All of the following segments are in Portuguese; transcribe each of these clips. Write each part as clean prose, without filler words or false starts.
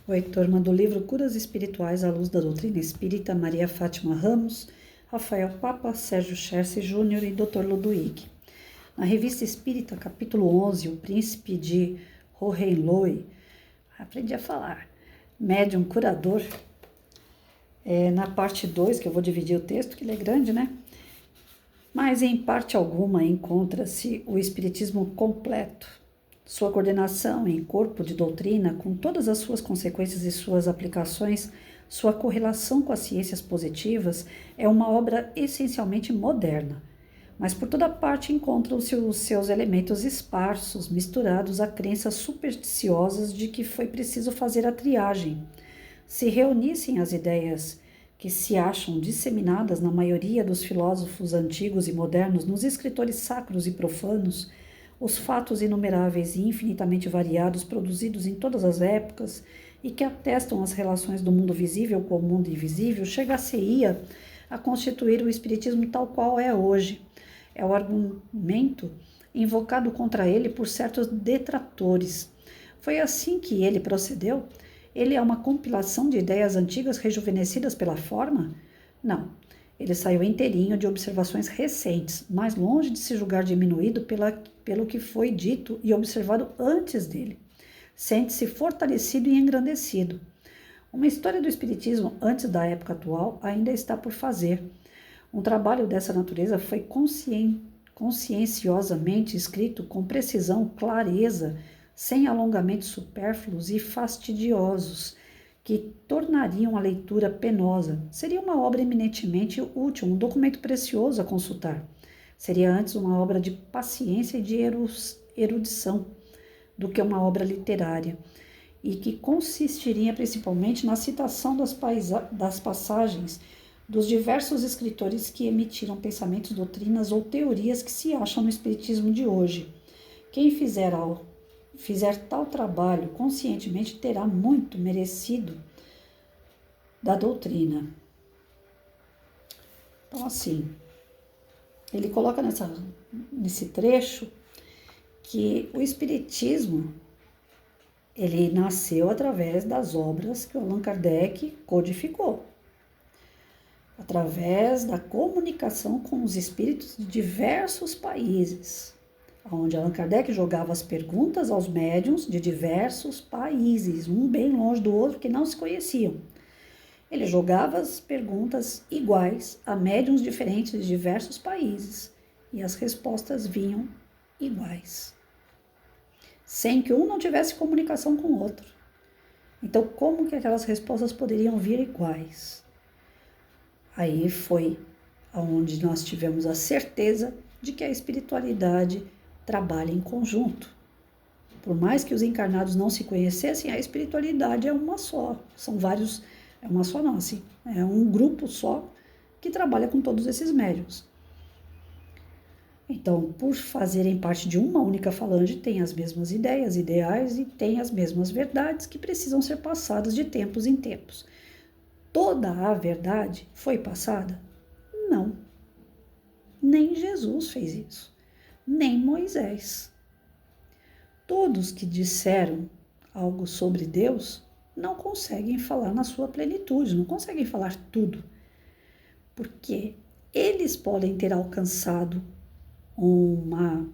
Oi, turma do livro Curas Espirituais à Luz da Doutrina Espírita, Maria Fátima Ramos, Rafael Papa, Sérgio Scherce Júnior e Dr. Ludwig. Na Revista Espírita, capítulo 11, O Príncipe de Hohenlohe, aprendi a falar, médium curador, na parte 2, que eu vou dividir o texto, que ele é grande, né? Mas em parte alguma encontra-se o Espiritismo completo. Sua coordenação em corpo de doutrina, com todas as suas consequências e suas aplicações, sua correlação com as ciências positivas, é uma obra essencialmente moderna. Mas por toda parte encontram-se os seus elementos esparsos, misturados a crenças supersticiosas de que foi preciso fazer a triagem. Se reunissem as ideias que se acham disseminadas na maioria dos filósofos antigos e modernos, nos escritores sacros e profanos, os fatos inumeráveis e infinitamente variados produzidos em todas as épocas e que atestam as relações do mundo visível com o mundo invisível, chega-se-ia a constituir o espiritismo tal qual é hoje. É o argumento invocado contra ele por certos detratores. Foi assim que ele procedeu? Ele é uma compilação de ideias antigas rejuvenescidas pela forma? Não. Ele saiu inteirinho de observações recentes, mais longe de se julgar diminuído pelo que foi dito e observado antes dele. Sente-se fortalecido e engrandecido. Uma história do Espiritismo antes da época atual ainda está por fazer. Um trabalho dessa natureza foi conscienciosamente escrito com precisão, clareza, sem alongamentos supérfluos e fastidiosos, que tornariam a leitura penosa. Seria uma obra eminentemente útil, um documento precioso a consultar. Seria antes uma obra de paciência e de erudição do que uma obra literária, e que consistiria principalmente na citação das passagens dos diversos escritores que emitiram pensamentos, doutrinas ou teorias que se acham no Espiritismo de hoje. Quem fizer tal trabalho conscientemente terá muito merecido da doutrina. Então, assim, ele coloca nesse trecho que o Espiritismo ele nasceu através das obras que o Allan Kardec codificou, através da comunicação com os espíritos de diversos países, onde Allan Kardec jogava as perguntas aos médiuns de diversos países, um bem longe do outro, que não se conheciam. Ele jogava as perguntas iguais a médiuns diferentes de diversos países e as respostas vinham iguais, sem que um não tivesse comunicação com o outro. Então, como que aquelas respostas poderiam vir iguais? Aí foi onde nós tivemos a certeza de que a espiritualidade trabalha em conjunto. Por mais que os encarnados não se conhecessem, a espiritualidade é uma só. São vários, é uma só não, assim, é um grupo só que trabalha com todos esses médiuns. Então, por fazerem parte de uma única falange, tem as mesmas ideias, ideais e tem as mesmas verdades que precisam ser passadas de tempos em tempos. Toda a verdade foi passada? Não. Nem Jesus fez isso, nem Moisés. Todos que disseram algo sobre Deus não conseguem falar na sua plenitude, não conseguem falar tudo, porque eles podem ter alcançado uma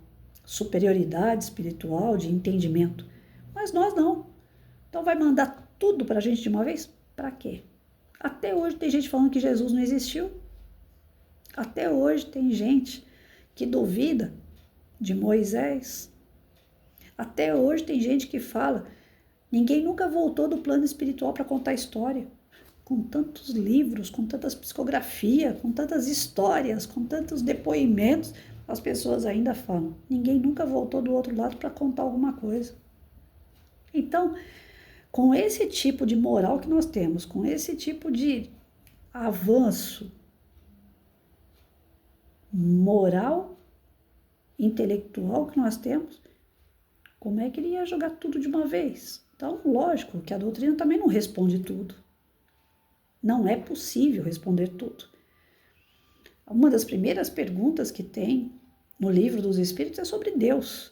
superioridade espiritual de entendimento, mas nós não. Então vai mandar tudo para a gente de uma vez? Para quê? Até hoje tem gente falando que Jesus não existiu. Até hoje tem gente que duvida de Moisés. Até hoje tem gente que fala, ninguém nunca voltou do plano espiritual para contar história. Com tantos livros, com tantas psicografias, com tantas histórias, com tantos depoimentos, as pessoas ainda falam, ninguém nunca voltou do outro lado para contar alguma coisa. Então, com esse tipo de moral que nós temos, com esse tipo de avanço moral, intelectual que nós temos, como é que ele ia jogar tudo de uma vez? Então, lógico que a doutrina também não responde tudo. Não é possível responder tudo. Uma das primeiras perguntas que tem no Livro dos Espíritos é sobre Deus.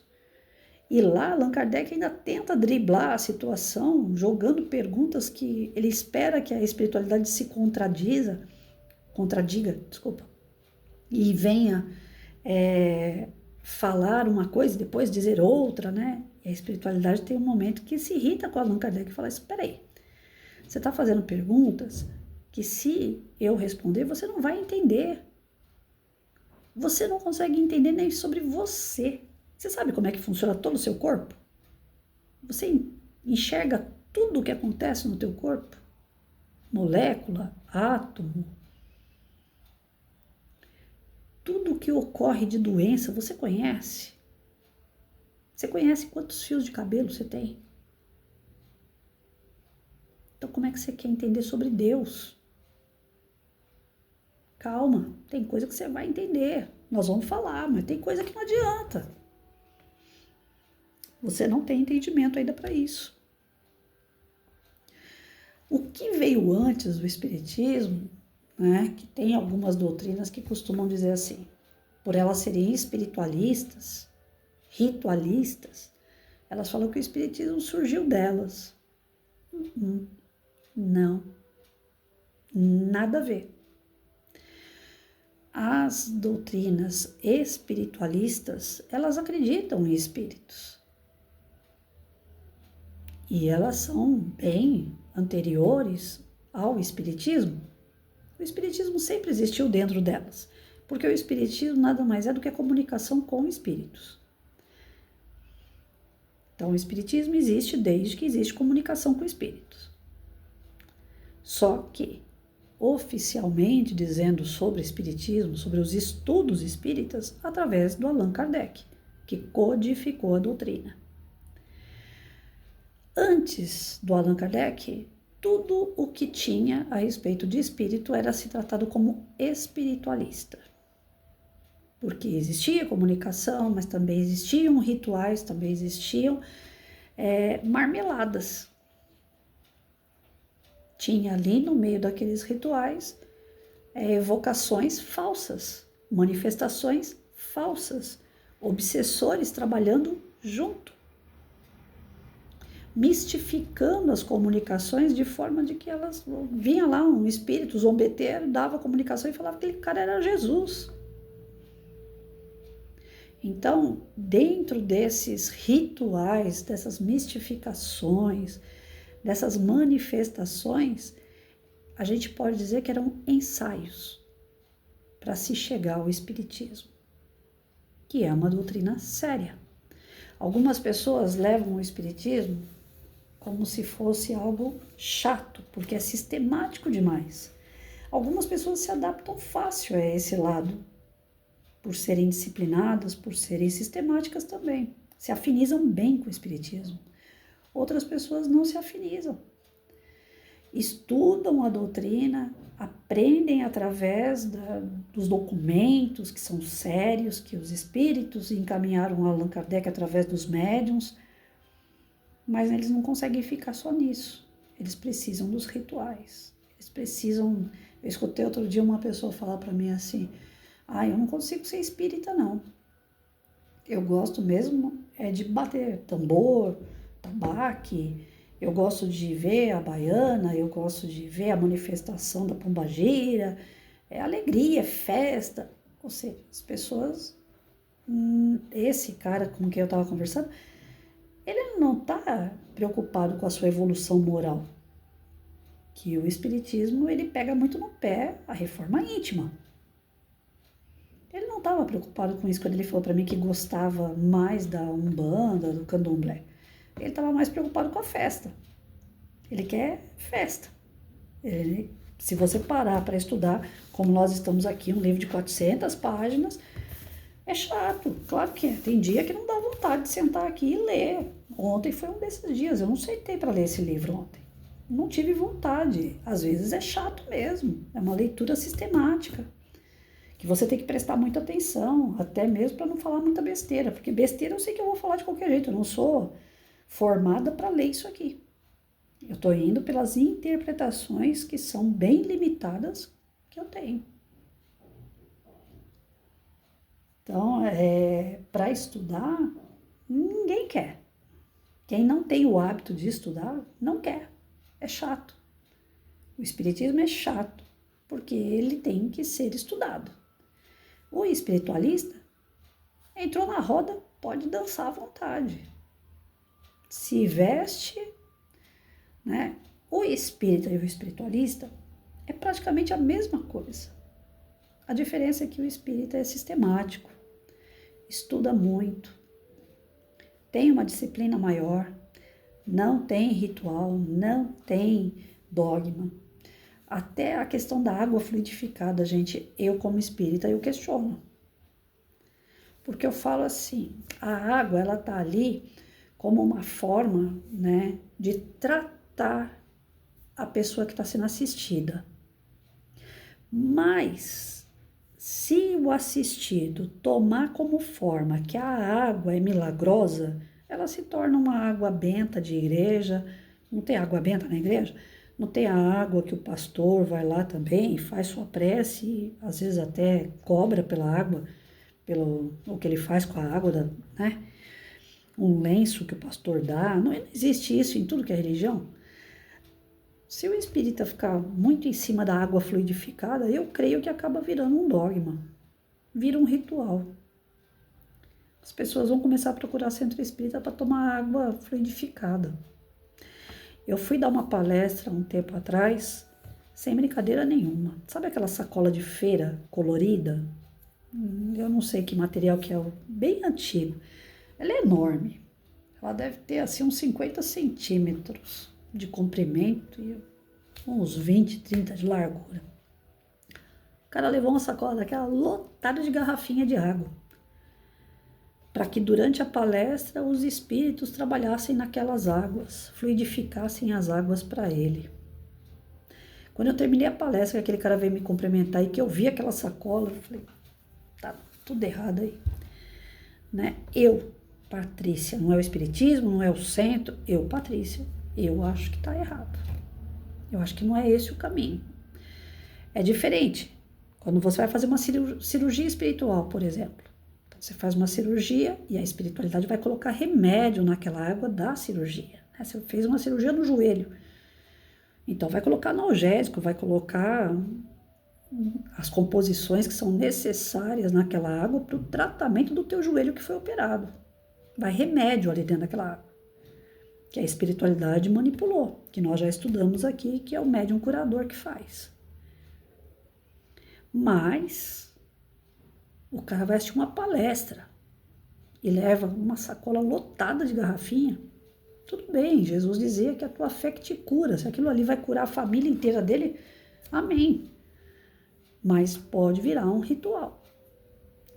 E lá, Allan Kardec ainda tenta driblar a situação, jogando perguntas que ele espera que a espiritualidade se contradiga, desculpa, e venha falar uma coisa e depois dizer outra, né? E a espiritualidade tem um momento que se irrita com Allan Kardec e fala: espera aí, você está fazendo perguntas que se eu responder, você não vai entender. Você não consegue entender nem sobre você. Você sabe como é que funciona todo o seu corpo? Você enxerga tudo o que acontece no teu corpo? Molécula, átomo, tudo o que ocorre de doença, você conhece? Você conhece quantos fios de cabelo você tem? Então como é que você quer entender sobre Deus? Calma, tem coisa que você vai entender. Nós vamos falar, mas tem coisa que não adianta. Você não tem entendimento ainda para isso. O que veio antes do Espiritismo, né, que tem algumas doutrinas que costumam dizer assim, por elas serem espiritualistas, ritualistas, elas falam que o Espiritismo surgiu delas. Não, nada a ver. As doutrinas espiritualistas, elas acreditam em espíritos. E elas são bem anteriores ao espiritismo. O espiritismo sempre existiu dentro delas, porque o espiritismo nada mais é do que a comunicação com espíritos. Então, o espiritismo existe desde que existe comunicação com espíritos. Só que, oficialmente dizendo sobre espiritismo, sobre os estudos espíritas, através do Allan Kardec, que codificou a doutrina. Antes do Allan Kardec, tudo o que tinha a respeito de espírito era se tratado como espiritualista. Porque existia comunicação, mas também existiam rituais, também existiam marmeladas. Tinha ali no meio daqueles rituais evocações falsas, manifestações falsas, obsessores trabalhando junto, mistificando as comunicações de forma de que elas vinha lá um espírito zombeteiro, dava a comunicação e falava que aquele cara era Jesus. Então, dentro desses rituais, dessas mistificações, dessas manifestações, a gente pode dizer que eram ensaios para se chegar ao espiritismo, que é uma doutrina séria. Algumas pessoas levam o espiritismo como se fosse algo chato, porque é sistemático demais. Algumas pessoas se adaptam fácil a esse lado, por serem disciplinadas, por serem sistemáticas também. Se afinizam bem com o espiritismo. Outras pessoas não se afinizam. Estudam a doutrina, aprendem através dos documentos que são sérios, que os espíritos encaminharam a Allan Kardec através dos médiuns, mas eles não conseguem ficar só nisso. Eles precisam dos rituais. Eles precisam... Eu escutei outro dia uma pessoa falar para mim assim: eu não consigo ser espírita, não. Eu gosto mesmo de bater tambor, tabaque, eu gosto de ver a baiana, eu gosto de ver a manifestação da pombagira, é alegria, é festa. Ou seja, as pessoas... esse cara com quem eu estava conversando, ele não está preocupado com a sua evolução moral. Que o espiritismo, ele pega muito no pé a reforma íntima. Ele não estava preocupado com isso quando ele falou para mim que gostava mais da Umbanda, do Candomblé. Ele estava mais preocupado com a festa. Ele quer festa. Se você parar para estudar, como nós estamos aqui, um livro de 400 páginas, é chato. Claro que é. Tem dia que não dá vontade de sentar aqui e ler. Ontem foi um desses dias. Eu não sentei para ler esse livro ontem. Não tive vontade. Às vezes é chato mesmo. É uma leitura sistemática, que você tem que prestar muita atenção, até mesmo para não falar muita besteira, porque besteira eu sei que eu vou falar de qualquer jeito, eu não sou formada para ler isso aqui. Eu estou indo pelas interpretações que são bem limitadas que eu tenho. Então, para estudar, Ninguém quer. Quem não tem o hábito de estudar, não quer. É chato. O espiritismo é chato, porque ele tem que ser estudado. O espiritualista entrou na roda, pode dançar à vontade. Se veste, né? O espírita e o espiritualista é praticamente a mesma coisa. A diferença é que o espírita é sistemático, estuda muito, tem uma disciplina maior, não tem ritual, não tem dogma. Até a questão da água fluidificada, gente, eu como espírita, eu questiono. Porque eu falo assim, a água, ela tá ali como uma forma, né, de tratar a pessoa que está sendo assistida. Mas, se o assistido tomar como forma que a água é milagrosa, ela se torna uma água benta de igreja. Não tem água benta na igreja? Não tem a água que o pastor vai lá também, faz sua prece, e às vezes até cobra pela água, pelo o que ele faz com a água, né? Um lenço que o pastor dá. Não existe isso em tudo que é religião. Se o espírita ficar muito em cima da água fluidificada, eu creio que acaba virando um dogma, vira um ritual. As pessoas vão começar a procurar centro espírita para tomar água fluidificada. Eu fui dar uma palestra um tempo atrás, sem brincadeira nenhuma. Sabe aquela sacola de feira colorida? Eu não sei que material que é, bem antigo. Ela é enorme. Ela deve ter assim uns 50 centímetros de comprimento e uns 20, 30 de largura. O cara levou uma sacola daquela lotada de garrafinha de água, para que durante a palestra os espíritos trabalhassem naquelas águas, fluidificassem as águas para ele. Quando eu terminei a palestra, aquele cara veio me cumprimentar e que eu vi aquela sacola, eu falei, tá tudo errado aí. Né? Eu, Patrícia, não é o espiritismo, não é o centro, eu, Patrícia, eu acho que tá errado. Eu acho que não é esse o caminho. É diferente. Quando você vai fazer uma cirurgia espiritual, por exemplo. Então, você faz uma cirurgia e a espiritualidade vai colocar remédio naquela água da cirurgia. Né? Você fez uma cirurgia no joelho. Então, vai colocar analgésico, vai colocar as composições que são necessárias naquela água para o tratamento do teu joelho que foi operado. Vai remédio ali dentro daquela água. Que a espiritualidade manipulou, que nós já estudamos aqui, que é o médium curador que faz. Mas o cara vai assistir uma palestra e leva uma sacola lotada de garrafinha. Tudo bem, Jesus dizia que a tua fé que te cura. Se aquilo ali vai curar a família inteira dele, amém. Mas pode virar um ritual.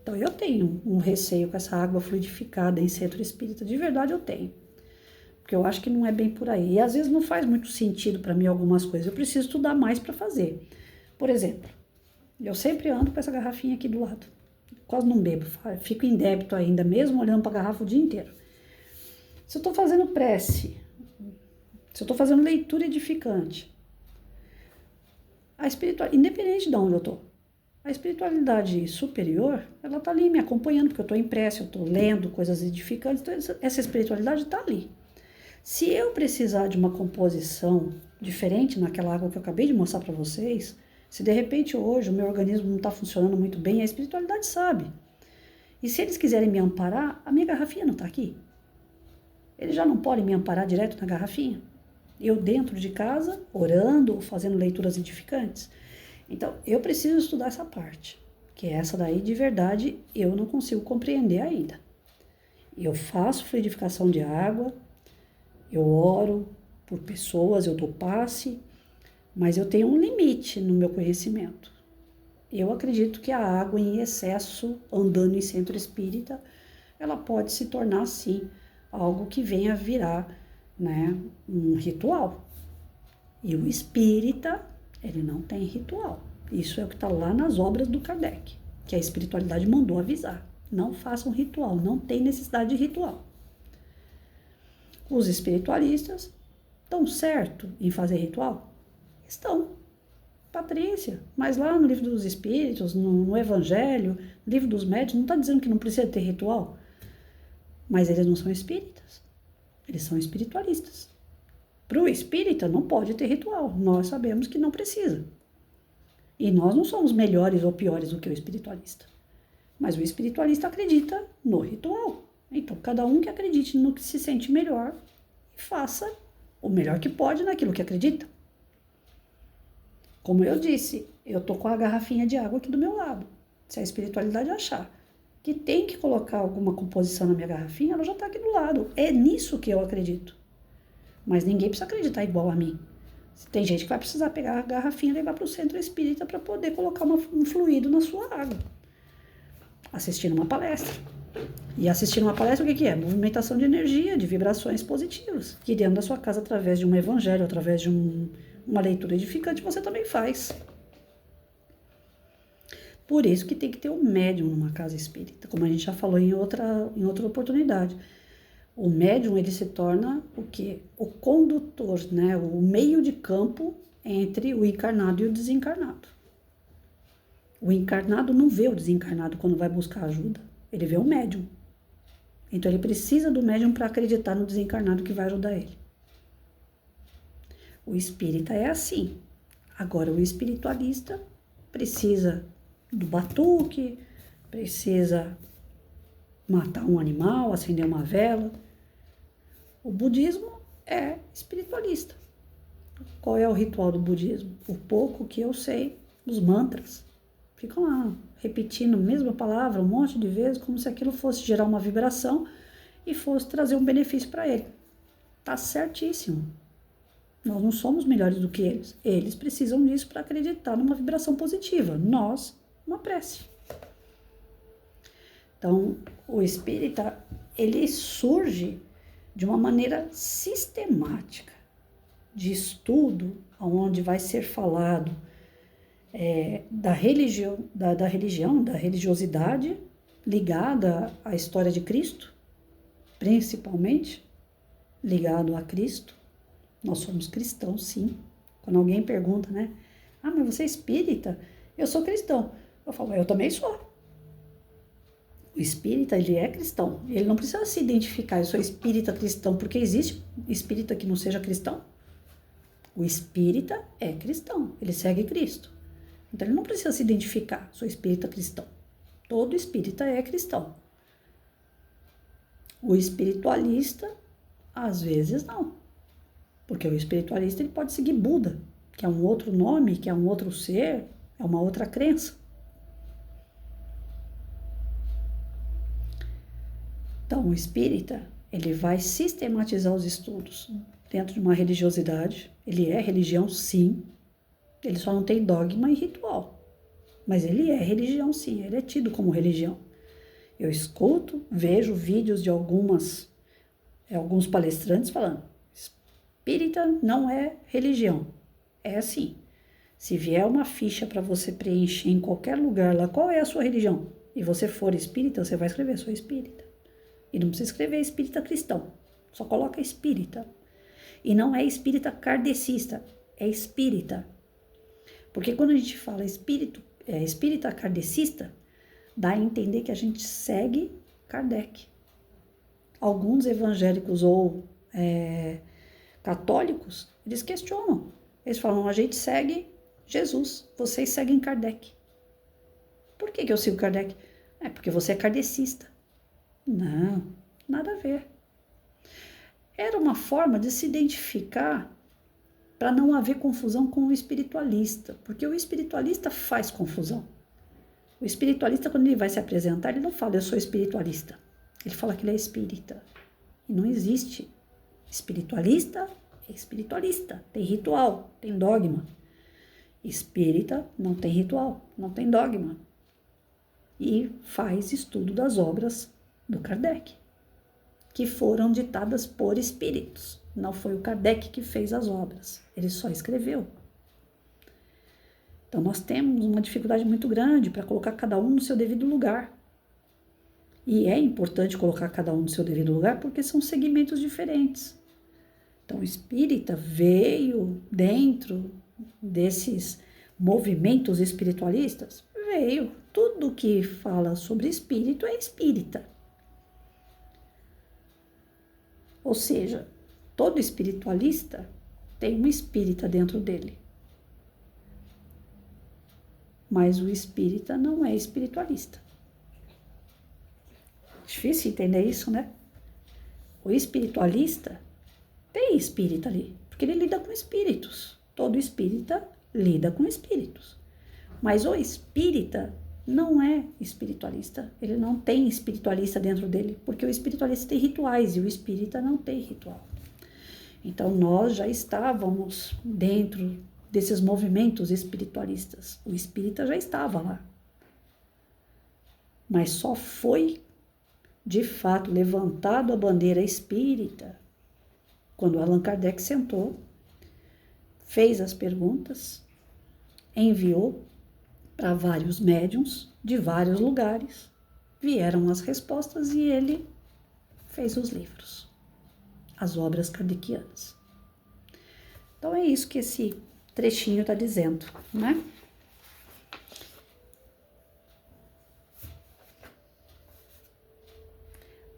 Então eu tenho um receio com essa água fluidificada em centro espírita, de verdade eu tenho. Porque eu acho que não é bem por aí. E às vezes não faz muito sentido para mim algumas coisas. Eu preciso estudar mais para fazer. Por exemplo, eu sempre ando com essa garrafinha aqui do lado. Quase não bebo. Fico em débito ainda, mesmo olhando para a garrafa o dia inteiro. Se eu estou fazendo prece, se eu estou fazendo leitura edificante, a espiritualidade, independente de onde eu estou, a espiritualidade superior, ela está ali me acompanhando, porque eu estou em prece, eu estou lendo coisas edificantes, então essa espiritualidade está ali. Se eu precisar de uma composição diferente naquela água que eu acabei de mostrar para vocês, se de repente hoje o meu organismo não está funcionando muito bem, a espiritualidade sabe. E se eles quiserem me amparar, a minha garrafinha não está aqui. Eles já não podem me amparar direto na garrafinha? Eu dentro de casa, orando, fazendo leituras edificantes. Então, eu preciso estudar essa parte, que essa daí, de verdade, eu não consigo compreender ainda. Eu faço fluidificação de água, eu oro por pessoas, eu dou passe, mas eu tenho um limite no meu conhecimento. Eu acredito que a água em excesso, andando em centro espírita, ela pode se tornar, sim, algo que venha a virar, né, um ritual. E o espírita, ele não tem ritual. Isso é o que está lá nas obras do Kardec, que a espiritualidade mandou avisar. Não façam ritual, não tem necessidade de ritual. Os espiritualistas estão certo em fazer ritual? Estão. Patrícia, mas lá no livro dos espíritos, no Evangelho, no livro dos médiuns, não está dizendo que não precisa ter ritual? mas eles não são espíritas, eles são espiritualistas. Para o espírita não pode ter ritual, nós sabemos que não precisa. E nós não somos melhores ou piores do que o espiritualista. Mas o espiritualista acredita no ritual. Então, cada um que acredite no que se sente melhor e faça o melhor que pode naquilo que acredita. Como eu disse, eu tô com a garrafinha de água aqui do meu lado. Se a espiritualidade achar que tem que colocar alguma composição na minha garrafinha, ela já está aqui do lado. É nisso que eu acredito. Mas ninguém precisa acreditar igual a mim. Tem gente que vai precisar pegar a garrafinha e levar para o centro espírita para poder colocar um fluido na sua água. Assistindo uma palestra. E assistindo uma palestra, o que é? Movimentação de energia, de vibrações positivas. Que dentro da sua casa, através de um evangelho, através de uma leitura edificante, você também faz. Por isso que tem que ter um médium numa casa espírita, como a gente já falou em outra oportunidade. O médium, ele se torna o quê? O condutor, né? O meio de campo entre o encarnado e o desencarnado. O encarnado não vê o desencarnado quando vai buscar ajuda. Ele vê o médium. Então ele precisa do médium para acreditar no desencarnado que vai ajudar ele. O espírita é assim. Agora o espiritualista precisa do batuque, precisa matar um animal, acender uma vela. O budismo é espiritualista. Qual é o ritual do budismo? O pouco que eu sei, os mantras. Ficam lá repetindo a mesma palavra um monte de vezes, como se aquilo fosse gerar uma vibração e fosse trazer um benefício para ele. Tá certíssimo. Nós não somos melhores do que eles. Eles precisam disso para acreditar numa vibração positiva. Nós, uma prece. Então, o espírita, ele surge de uma maneira sistemática, de estudo, onde vai ser falado da religiosidade ligada à história de Cristo, principalmente ligado a Cristo. Nós somos cristãos, sim. Quando alguém pergunta, né? Ah, mas você é espírita? Eu sou cristão. Eu falo, eu também sou. O espírita, ele é cristão. Ele não precisa se identificar, eu sou espírita cristão, porque existe espírita que não seja cristão. O espírita é cristão, ele segue Cristo. Então ele não precisa se identificar, sou espírita cristão. Todo espírita é cristão. O espiritualista, às vezes não. Porque o espiritualista ele pode seguir Buda, que é um outro nome, que é um outro ser, é uma outra crença. Então, o espírita, ele vai sistematizar os estudos dentro de uma religiosidade. Ele é religião, sim. Ele só não tem dogma e ritual. Mas ele é religião, sim. Ele é tido como religião. Eu escuto, vejo vídeos de alguns palestrantes falando: espírita não é religião. É assim. Se vier uma ficha para você preencher em qualquer lugar lá, qual é a sua religião? E você for espírita, você vai escrever, sou espírita. E não precisa escrever espírita cristão. Só coloca espírita. E não é espírita kardecista, é espírita. Porque quando a gente fala espírita kardecista, dá a entender que a gente segue Kardec. Alguns evangélicos ou católicos, eles questionam. Eles falam, a gente segue Jesus, vocês seguem Kardec. Por que eu sigo Kardec? É porque você é kardecista. Não, nada a ver. Era uma forma de se identificar para não haver confusão com o espiritualista, porque o espiritualista faz confusão. O espiritualista, quando ele vai se apresentar, ele não fala, eu sou espiritualista. Ele fala que ele é espírita. E não existe. Espiritualista é espiritualista. Tem ritual, tem dogma. Espírita não tem ritual, não tem dogma. E faz estudo das obras do Kardec, que foram ditadas por espíritos. Não foi o Kardec que fez as obras, ele só escreveu. Então nós temos uma dificuldade muito grande para colocar cada um no seu devido lugar. E é importante colocar cada um no seu devido lugar porque são segmentos diferentes. Então o espírita veio dentro desses movimentos espiritualistas, veio. Tudo que fala sobre espírito é espírita. Ou seja, todo espiritualista tem um espírita dentro dele. Mas o espírita não é espiritualista. Difícil entender isso, né? O espiritualista tem espírita ali, porque ele lida com espíritos. Todo espírita lida com espíritos. Mas o espírita não é espiritualista. Ele não tem espiritualista dentro dele, porque o espiritualista tem rituais e o espírita não tem ritual. Então, nós já estávamos dentro desses movimentos espiritualistas. O espírita já estava lá. Mas só foi, de fato, levantado a bandeira espírita quando Allan Kardec sentou, fez as perguntas, enviou para vários médiuns de vários lugares, vieram as respostas e ele fez os livros, as obras kardecianas. Então é isso que esse trechinho está dizendo, né?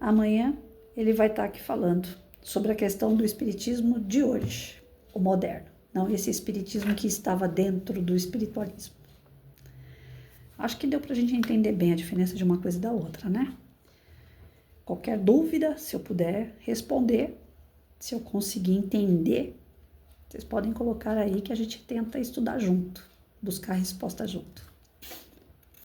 Amanhã ele vai estar aqui falando sobre a questão do espiritismo de hoje, o moderno, não esse espiritismo que estava dentro do espiritualismo. Acho que deu para a gente entender bem a diferença de uma coisa e da outra, né? Qualquer dúvida, se eu puder responder, se eu conseguir entender, vocês podem colocar aí que a gente tenta estudar junto, buscar a resposta junto.